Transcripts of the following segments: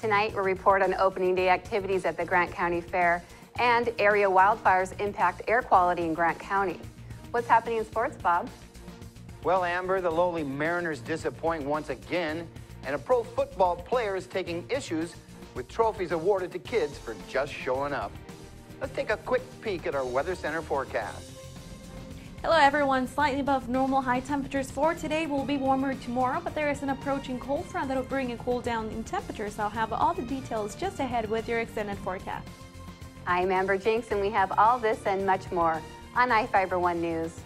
Tonight, we'll report on opening day activities at the Grant County Fair and area wildfires impact air quality in Grant County. What's happening in sports, Bob? Well, Amber, the lowly Mariners disappoint once again, and a pro football player is taking issues with trophies awarded to kids for just showing up. Let's take a quick peek at our Weather Center forecast. Hello everyone, slightly above normal high temperatures for today. Will be warmer tomorrow, but there is an approaching cold front that will bring a cool down in temperatures. I'll have all the details just ahead with your extended forecast. I'm Amber Jinks, and we have all this and much more on iFIBER 1 News.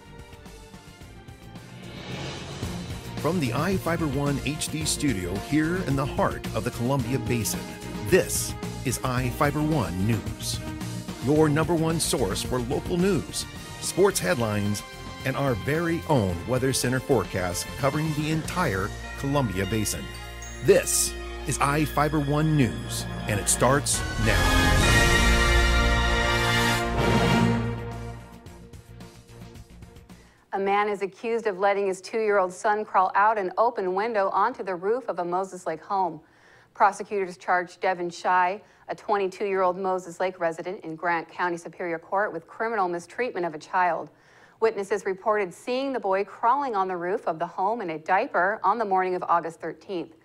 From the iFIBER 1 HD studio here in the heart of the Columbia Basin, this is iFIBER 1 News. Your #1 source for local news, sports headlines, and our very own Weather Center forecast covering the entire Columbia Basin. This is iFIBER 1 News, and it starts now. A man is accused of letting his 2-year-old son crawl out an open window onto the roof of a Moses Lake home. Prosecutors charged Devin Shai, a 22-year-old Moses Lake resident in Grant County Superior Court, with criminal mistreatment of a child. Witnesses reported seeing the boy crawling on the roof of the home in a diaper on the morning of August 13th.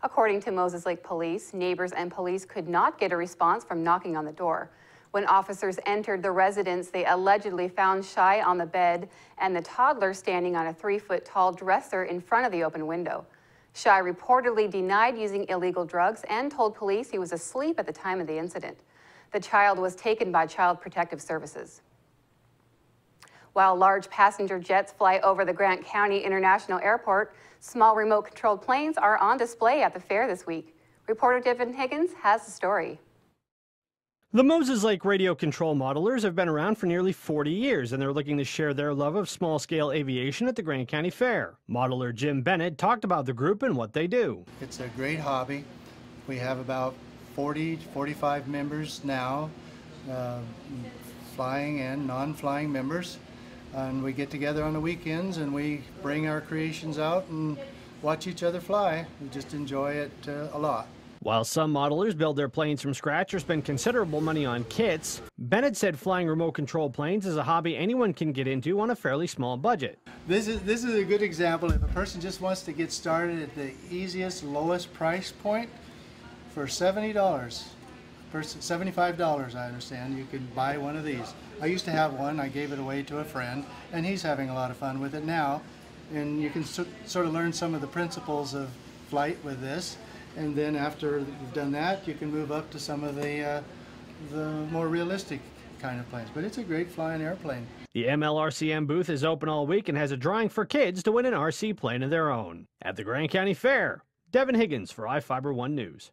According to Moses Lake Police, neighbors and police could not get a response from knocking on the door. When officers entered the residence, they allegedly found Shai on the bed and the toddler standing on a 3-foot-tall dresser in front of the open window. Shai reportedly denied using illegal drugs and told police he was asleep at the time of the incident. The child was taken by Child Protective Services. While large passenger jets fly over the Grant County International Airport, small remote-controlled planes are on display at the fair this week. Reporter Devin Higgins has the story. The Moses Lake radio control modelers have been around for nearly 40 years, and they're looking to share their love of small-scale aviation at the Grant County Fair. Modeler Jim Bennett talked about the group and what they do. It's a great hobby. We have about 40 to 45 members now, flying and non-flying members. And we get together on the weekends and we bring our creations out and watch each other fly. We just enjoy it a lot. While some modelers build their planes from scratch or spend considerable money on kits, Bennett said flying remote-controlled planes is a hobby anyone can get into on a fairly small budget. This is a good example. If a person just wants to get started at the easiest, lowest price point, for $70, $75 I understand, you can buy one of these. I used to have one. I gave it away to a friend, and he's having a lot of fun with it now. And you can sort of learn some of the principles of flight with this. And then after you've done that, you can move up to some of the more realistic kind of planes. But it's a great flying airplane. The MLRCM booth is open all week and has a drawing for kids to win an RC plane of their own. At the Grant County Fair, Devin Higgins for iFIBER 1 News.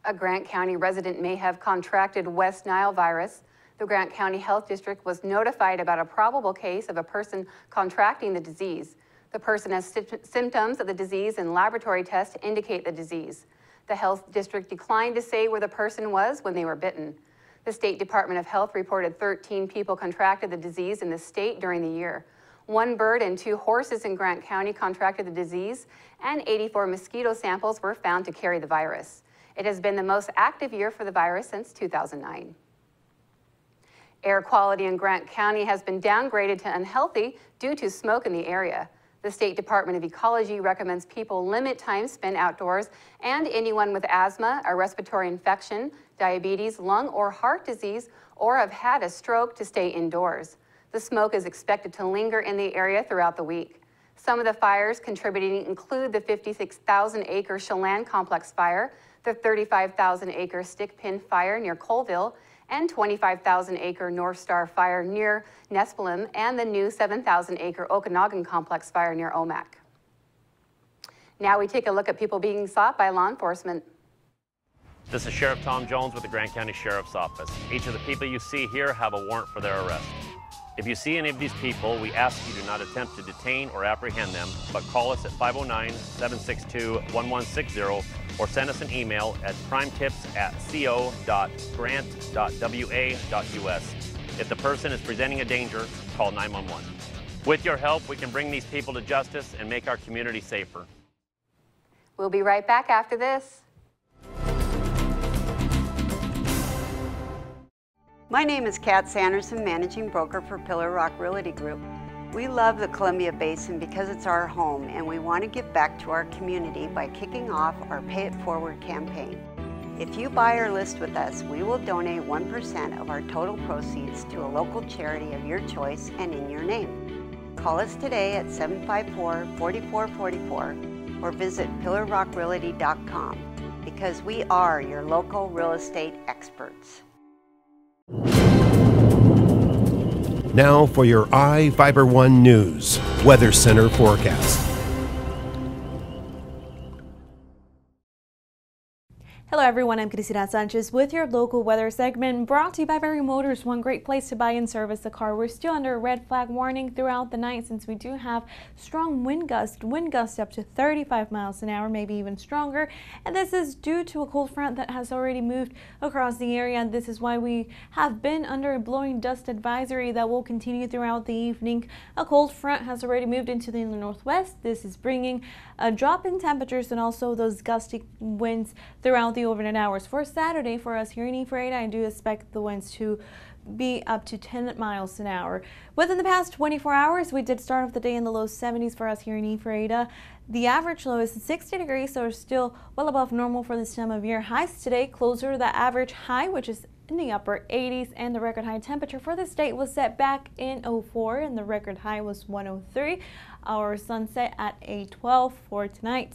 A Grant County resident may have contracted West Nile virus. The Grant County Health District was notified about a probable case of a person contracting the disease. The person has symptoms of the disease and laboratory tests indicate the disease. The health district declined to say where the person was when they were bitten. The State Department of Health reported 13 people contracted the disease in the state during the year. 1 bird and 2 horses in Grant County contracted the disease, and 84 mosquito samples were found to carry the virus. It has been the most active year for the virus since 2009. Air quality in Grant County has been downgraded to unhealthy due to smoke in the area. The State Department of Ecology recommends people limit time spent outdoors, and anyone with asthma, a respiratory infection, diabetes, lung or heart disease, or have had a stroke to stay indoors. The smoke is expected to linger in the area throughout the week. Some of the fires contributing include the 56,000-acre Chelan Complex fire, the 35,000-acre Stick Pin fire near Colville, and 25,000-acre North Star fire near Nespelem, and the new 7,000-acre Okanagan Complex fire near Omak. Now we take a look at people being sought by law enforcement. This is Sheriff Tom Jones with the Grant County Sheriff's Office. Each of the people you see here have a warrant for their arrest. If you see any of these people, we ask you do not attempt to detain or apprehend them, but call us at 509-762-1160 or send us an email at crimetips@co.grant.wa.us. If the person is presenting a danger, call 911. With your help, we can bring these people to justice and make our community safer. We'll be right back after this. My name is Kat Sanderson, Managing Broker for Pillar Rock Realty Group. We love the Columbia Basin because it's our home, and we want to give back to our community by kicking off our Pay It Forward campaign. If you buy or list with us, we will donate 1% of our total proceeds to a local charity of your choice and in your name. Call us today at 754-4444 or visit pillarrockrealty.com because we are your local real estate experts. Now for your iFIBER 1 News Weather Center forecast. Hello everyone, I'm Cristina Sanchez with your local weather segment brought to you by Barry Motors, one great place to buy and service a car. We're still under a red flag warning throughout the night since we do have strong wind gusts up to 35 miles an hour, maybe even stronger. And this is due to a cold front that has already moved across the area. And this is why we have been under a blowing dust advisory that will continue throughout the evening. A cold front has already moved into the inland northwest. This is bringing a drop in temperatures and also those gusty winds throughout the overnight hours. For Saturday, for us here in Ephrata, I do expect the winds to be up to 10 miles an hour. Within the past 24 hours, we did start off the day in the low 70s for us here in Ephrata. The average low is 60 degrees, so we're still well above normal for this time of year. Highs today closer to the average high, which is in the upper 80s, and the record high temperature for the state was set back in 04, and the record high was 103. Our sunset at 8:12 for tonight.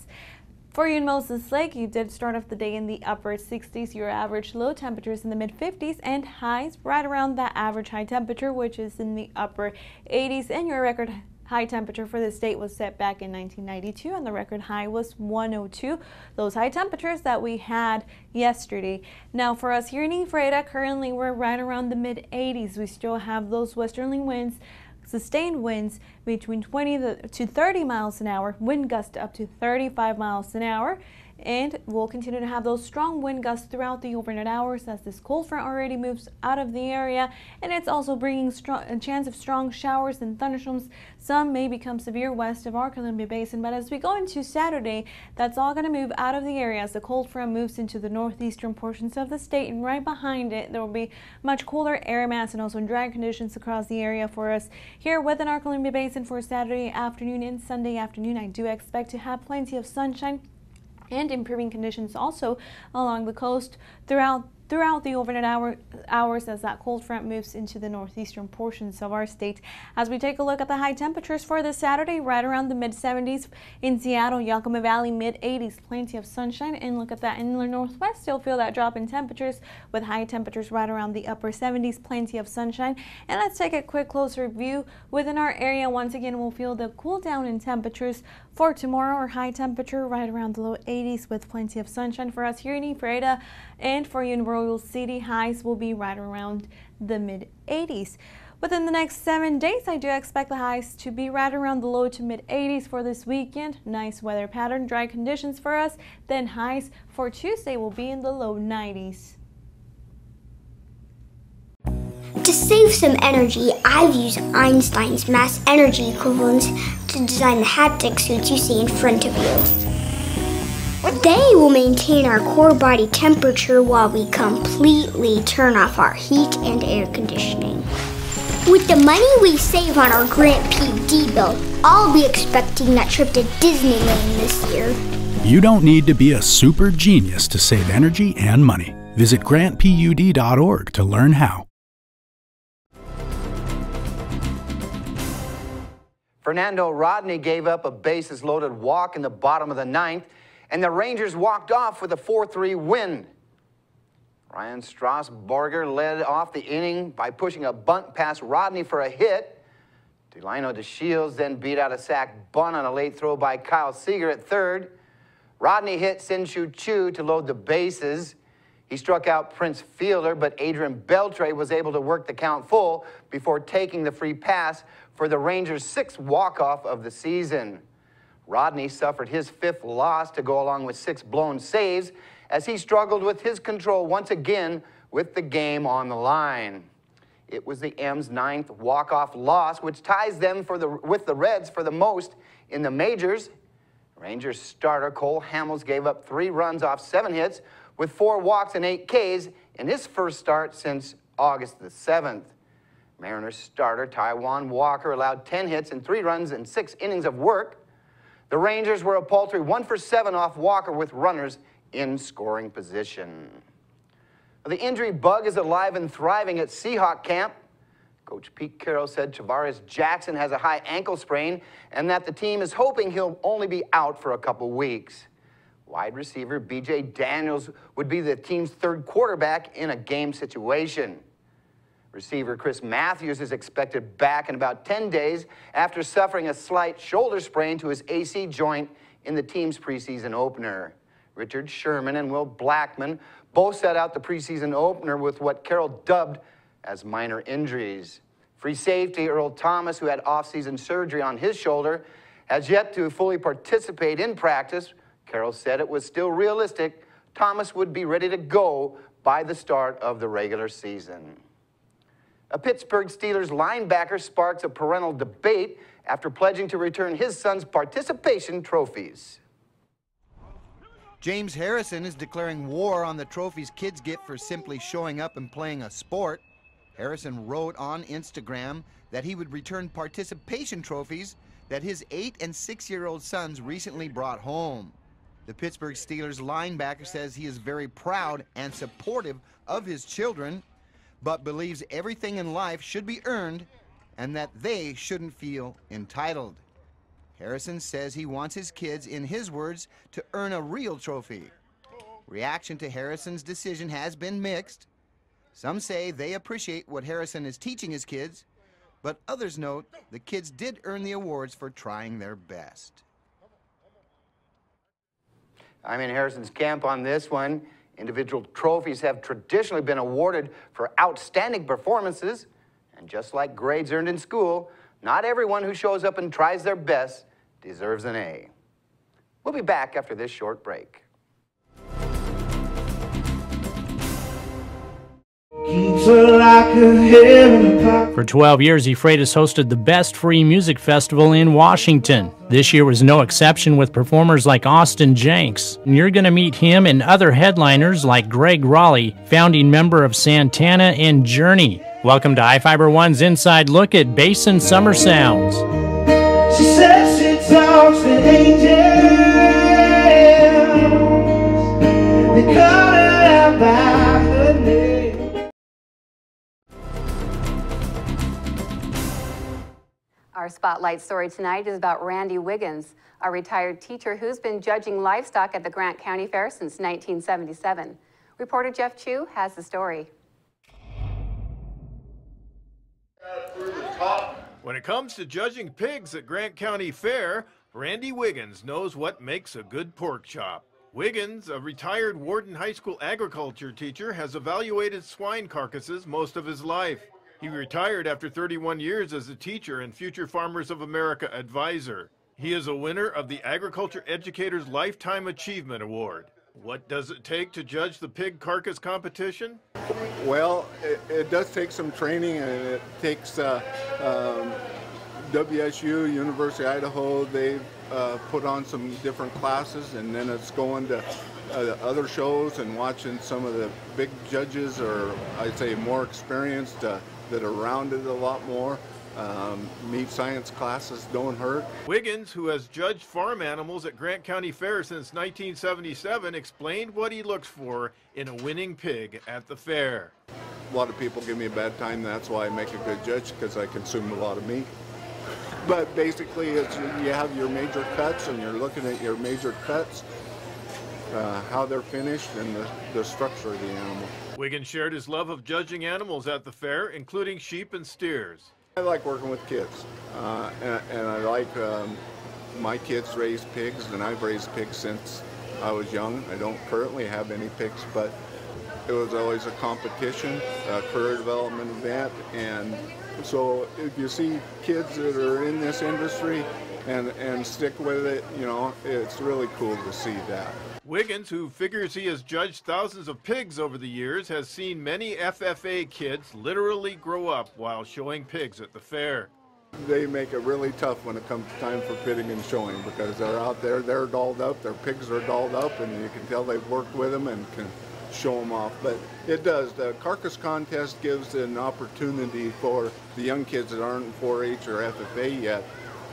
For you in Moses Lake, you did start off the day in the upper 60s. Your average low temperatures in the mid 50s and highs right around that average high temperature, which is in the upper 80s. And your record high temperature for the state was set back in 1992, and the record high was 102. Those high temperatures that we had yesterday. Now for us here in Ephrata, currently we're right around the mid 80s. We still have those westerly winds, sustained winds between 20 to 30 miles an hour, wind gusts up to 35 miles an hour, and we'll continue to have those strong wind gusts throughout the overnight hours as this cold front already moves out of the area, and it's also bringing a chance of strong showers and thunderstorms. Some may become severe west of our Columbia Basin, but as we go into Saturday, that's all going to move out of the area as the cold front moves into the northeastern portions of the state, and right behind it there will be much cooler air mass and also dry conditions across the area for us here within our Columbia Basin for Saturday afternoon and Sunday afternoon. I do expect to have plenty of sunshine and improving conditions also along the coast throughout the overnight hours as that cold front moves into the northeastern portions of our state. As we take a look at the high temperatures for this Saturday, right around the mid 70s in Seattle, Yakima Valley, mid 80s, plenty of sunshine, and look at that inland northwest, still feel that drop in temperatures with high temperatures right around the upper 70s, plenty of sunshine. And let's take a quick closer view within our area. Once again, we'll feel the cool down in temperatures for tomorrow. Our high temperature right around the low 80s with plenty of sunshine for us here in Ephrata, and for you in Royal City, highs will be right around the mid 80s. Within the next 7 days, I do expect the highs to be right around the low to mid 80s for this weekend. Nice weather pattern, dry conditions for us. Then highs for Tuesday will be in the low 90s. To save some energy, I've used Einstein's mass energy equivalents to design the haptic suits you see in front of you. They will maintain our core body temperature while we completely turn off our heat and air conditioning. With the money we save on our Grant PUD bill, I'll be expecting that trip to Disneyland this year. You don't need to be a super genius to save energy and money. Visit grantpud.org to learn how. Fernando Rodney gave up a bases-loaded walk in the bottom of the ninth, and the Rangers walked off with a 4-3 win. Ryan Strasburger led off the inning by pushing a bunt past Rodney for a hit. Delino DeShields then beat out a sac bunt on a late throw by Kyle Seager at third. Rodney hit Sin-Shu Chu to load the bases. He struck out Prince Fielder, but Adrian Beltre was able to work the count full before taking the free pass for the Rangers' 6th walk-off of the season. Rodney suffered his 5th loss to go along with 6 blown saves as he struggled with his control once again with the game on the line. It was the M's 9th walk-off loss, which ties them with the Reds for the most in the majors. Rangers starter Cole Hamels gave up 3 runs off 7 hits with 4 walks and 8 Ks in his first start since August the 7th. Mariners starter Taijuan Walker allowed 10 hits and 3 runs in 6 innings of work. The Rangers were a paltry 1 for 7 off Walker with runners in scoring position. The injury bug is alive and thriving at Seahawk camp. Coach Pete Carroll said Tavares Jackson has a high ankle sprain and that the team is hoping he'll only be out for a couple weeks. Wide receiver B.J. Daniels would be the team's 3rd quarterback in a game situation. Receiver Chris Matthews is expected back in about 10 days after suffering a slight shoulder sprain to his AC joint in the team's preseason opener. Richard Sherman and Will Blackman both set out the preseason opener with what Carroll dubbed as minor injuries. Free safety Earl Thomas, who had off-season surgery on his shoulder, has yet to fully participate in practice. Carroll said it was still realistic Thomas would be ready to go by the start of the regular season. A Pittsburgh Steelers linebacker sparks a parental debate after pledging to return his son's participation trophies. James Harrison is declaring war on the trophies kids get for simply showing up and playing a sport. Harrison wrote on Instagram that he would return participation trophies that his 8- and 6-year-old sons recently brought home. The Pittsburgh Steelers linebacker says he is very proud and supportive of his children, but believes everything in life should be earned and that they shouldn't feel entitled. Harrison says he wants his kids, in his words, to earn a real trophy. Reaction to Harrison's decision has been mixed. Some say they appreciate what Harrison is teaching his kids, but others note the kids did earn the awards for trying their best. I'm in Harrison's camp on this one. Individual trophies have traditionally been awarded for outstanding performances, and just like grades earned in school, not everyone who shows up and tries their best deserves an A. We'll be back after this short break. For 12 years, E-Freitas hosted the best free music festival in Washington. This year was no exception with performers like Austin Jenks. And you're going to meet him and other headliners like Greg Raleigh, founding member of Santana and Journey. Welcome to iFIBER One's Inside Look at Basin Summer Sounds. She says she talks to angels. They call her out by her name. Our spotlight story tonight is about Randy Wiggins, a retired teacher who's been judging livestock at the Grant County Fair since 1977. Reporter Jeff Chu has the story. When it comes to judging pigs at Grant County Fair, Randy Wiggins knows what makes a good pork chop. Wiggins, a retired Warden High School agriculture teacher, has evaluated swine carcasses most of his life. He retired after 31 years as a teacher and Future Farmers of America advisor. He is a winner of the Agriculture Educator's Lifetime Achievement Award. What does it take to judge the pig carcass competition? Well, it does take some training, and it takes WSU, University of Idaho, they've put on some different classes, and then it's going to other shows and watching some of the big judges, or I'd say more experienced, that are around it a lot more. Meat science classes don't hurt. Wiggins, who has judged farm animals at Grant County Fair since 1977, explained what he looks for in a winning pig at the fair. A lot of people give me a bad time. That's why I make a good judge, because I consume a lot of meat. But basically, it's, you have your major cuts, and you're looking at your major cuts, how they're finished, and the structure of the animal. Wiggins shared his love of judging animals at the fair, including sheep and steers. I like working with kids, and I like my kids raise pigs, and I've raised pigs since I was young. I don't currently have any pigs, but it was always a competition, a career development event, and so if you see kids that are in this industry and stick with it, you know, it's really cool to see that. Wiggins, who figures he has judged thousands of pigs over the years, has seen many FFA kids literally grow up while showing pigs at the fair. They make it really tough when it comes time for pitting and showing, because they're out there, they're dolled up, their pigs are dolled up, and you can tell they've worked with them and can show them off. But it does. The carcass contest gives an opportunity for the young kids that aren't in 4-H or FFA yet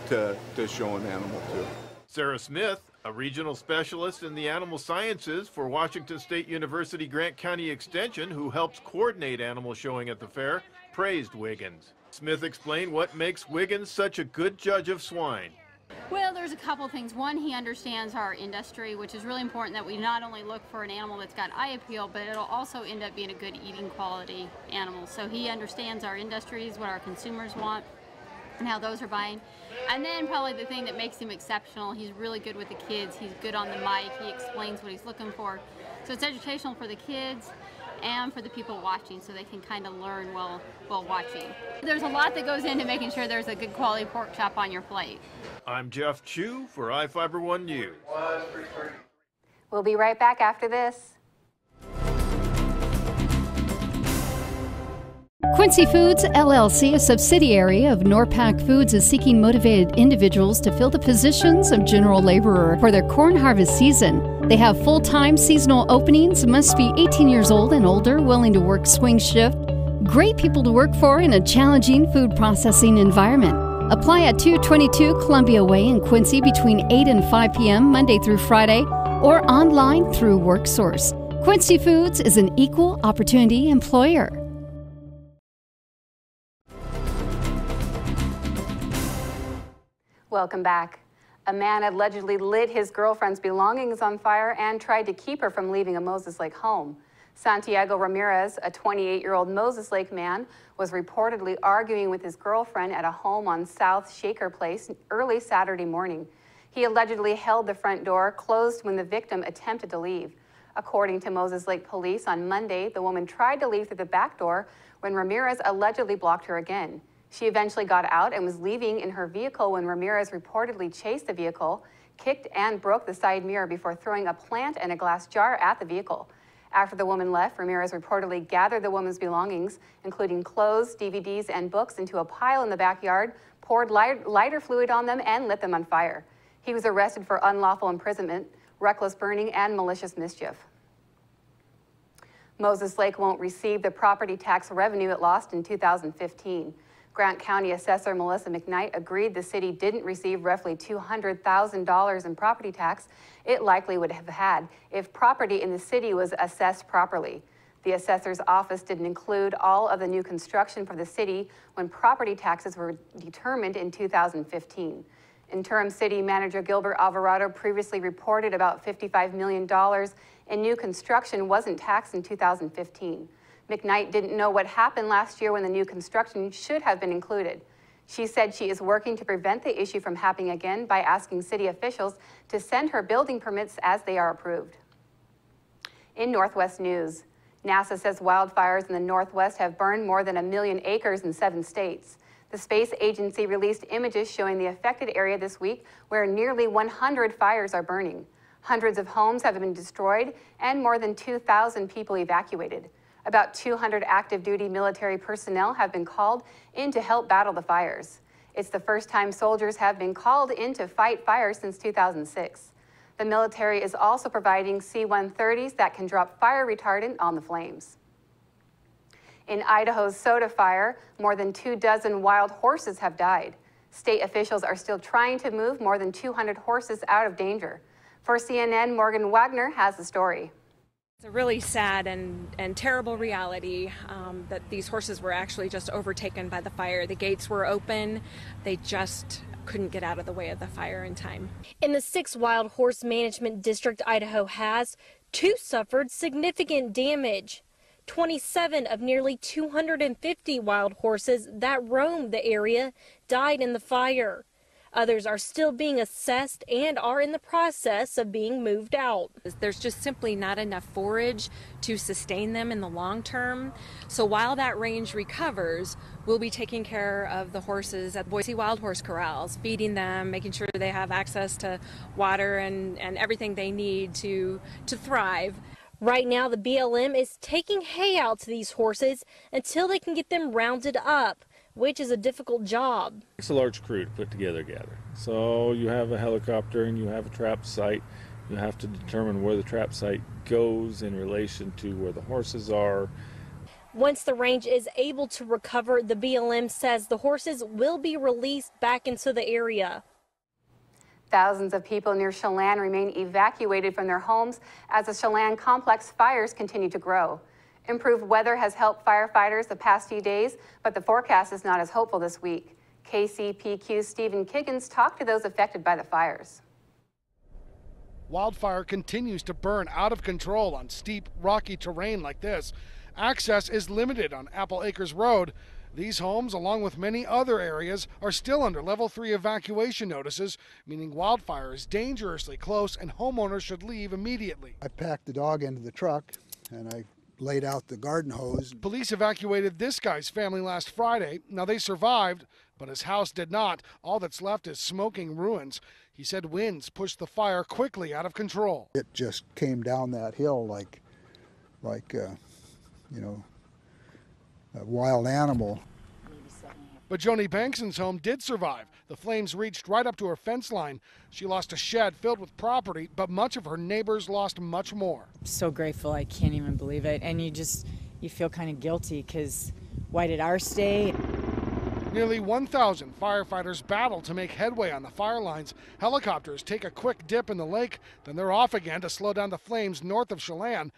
to show an animal too. Sarah Smith, a regional specialist in the animal sciences for Washington State University Grant County Extension, who helps coordinate animal showing at the fair, praised Wiggins. Smith explained what makes Wiggins such a good judge of swine. Well, there's a couple things. One, he understands our industry, which is really important that we not only look for an animal that's got eye appeal, but it'll also end up being a good eating quality animal. So he understands our industries, what our consumers want, and how those are buying. And then probably the thing that makes him exceptional, he's really good with the kids. He's good on the mic. He explains what he's looking for. So it's educational for the kids and for the people watching, so they can kind of learn while watching. There's a lot that goes into making sure there's a good quality pork chop on your plate. I'm Jeff Chu for iFIBER 1 News. We'll be right back after this. Quincy Foods, LLC, a subsidiary of Norpac Foods, is seeking motivated individuals to fill the positions of general laborer for their corn harvest season. They have full-time seasonal openings, must be 18 years old and older, willing to work swing shift. Great people to work for in a challenging food processing environment. Apply at 222 Columbia Way in Quincy between 8 and 5 p.m. Monday through Friday, or online through WorkSource. Quincy Foods is an equal opportunity employer. Welcome back. A man allegedly lit his girlfriend's belongings on fire and tried to keep her from leaving a Moses Lake home. Santiago Ramirez, a 28-year-old Moses Lake man, was reportedly arguing with his girlfriend at a home on South Shaker Place early Saturday morning. He allegedly held the front door closed when the victim attempted to leave. According to Moses Lake police, on Monday, the woman tried to leave through the back door when Ramirez allegedly blocked her again. She eventually got out and was leaving in her vehicle when Ramirez reportedly chased the vehicle, kicked and broke the side mirror before throwing a plant and a glass jar at the vehicle. After the woman left, Ramirez reportedly gathered the woman's belongings, including clothes, DVDs, and books, into a pile in the backyard, poured lighter fluid on them, and lit them on fire. He was arrested for unlawful imprisonment, reckless burning, and malicious mischief. Moses Lake won't receive the property tax revenue it lost in 2015. Grant County Assessor Melissa McKnight agreed the city didn't receive roughly $200,000 in property tax it likely would have had if property in the city was assessed properly. The assessor's office didn't include all of the new construction for the city when property taxes were determined in 2015. Interim City Manager Gilbert Alvarado previously reported about $55 million in new construction wasn't taxed in 2015. McKnight didn't know what happened last year when the new construction should have been included. She said she is working to prevent the issue from happening again by asking city officials to send her building permits as they are approved. In Northwest news, NASA says wildfires in the Northwest have burned more than 1 million acres in 7 states. The space agency released images showing the affected area this week where nearly 100 fires are burning. Hundreds of homes have been destroyed and more than 2,000 people evacuated. About 200 active duty military personnel have been called in to help battle the fires. It's the first time soldiers have been called in to fight fires since 2006. The military is also providing C-130s that can drop fire retardant on the flames. In Idaho's Soda fire, more than 24 wild horses have died. State officials are still trying to move more than 200 horses out of danger. For CNN, Morgan Wagner has the story. It's a really sad and terrible reality that these horses were actually just overtaken by the fire. The gates were open. They just couldn't get out of the way of the fire in time. In the 6 wild horse management district Idaho has, 2 suffered significant damage. 27 of nearly 250 wild horses that roamed the area died in the fire. Others are still being assessed and are in the process of being moved out. There's just simply not enough forage to sustain them in the long term. So while that range recovers, we'll be taking care of the horses at Boise Wild Horse Corrals, feeding them, making sure they have access to water and everything they need to thrive. Right now, the BLM is taking hay out to these horses until they can get them rounded up, which is a difficult job. It's a large crew to put together. So you have a helicopter and you have a trap site You have to determine where the trap site goes in relation to where the horses are. Once the range is able to recover, the BLM says the horses will be released back into the area. Thousands of people near Chelan remain evacuated from their homes as the Chelan complex fires continue to grow. Improved weather has helped firefighters the past few days, but the forecast is not as hopeful this week. KCPQ's Stephen Kiggins talked to those affected by the fires. Wildfire continues to burn out of control on steep, rocky terrain like this. Access is limited on Apple Acres Road. These homes, along with many other areas, are still under Level 3 evacuation notices, meaning wildfire is dangerously close and homeowners should leave immediately. I packed the dog into the truck and I laid out the garden hose. Police evacuated this guy's family last Friday. Now, they survived, but his house did not. All that's left is smoking ruins. He said winds pushed the fire quickly out of control. It just came down that hill like you know, a wild animal. But Joni Bankson's home did survive. The flames reached right up to her fence line. She lost a shed filled with property, but much of her neighbors lost much more. I'm so grateful, I can't even believe it. And you feel kind of guilty because why did ours stay? Nearly 1,000 firefighters battle to make headway on the fire lines. Helicopters take a quick dip in the lake, then they're off again to slow down the flames north of Chelan.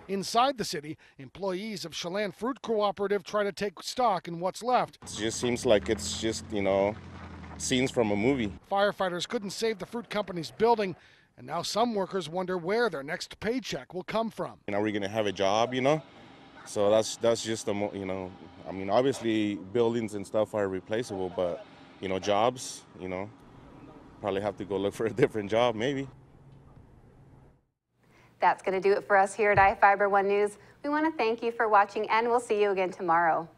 Inside the city, employees of Chelan Fruit Cooperative try to take stock in what's left. It just seems like it's just, scenes from a movie. Firefighters couldn't save the fruit company's building, and now some workers wonder where their next paycheck will come from. Are we going to have a job, So that's just obviously buildings and stuff are replaceable, but, jobs, probably have to go look for a different job, maybe. That's going to do it for us here at iFIBER 1 News. We want to thank you for watching, and we'll see you again tomorrow.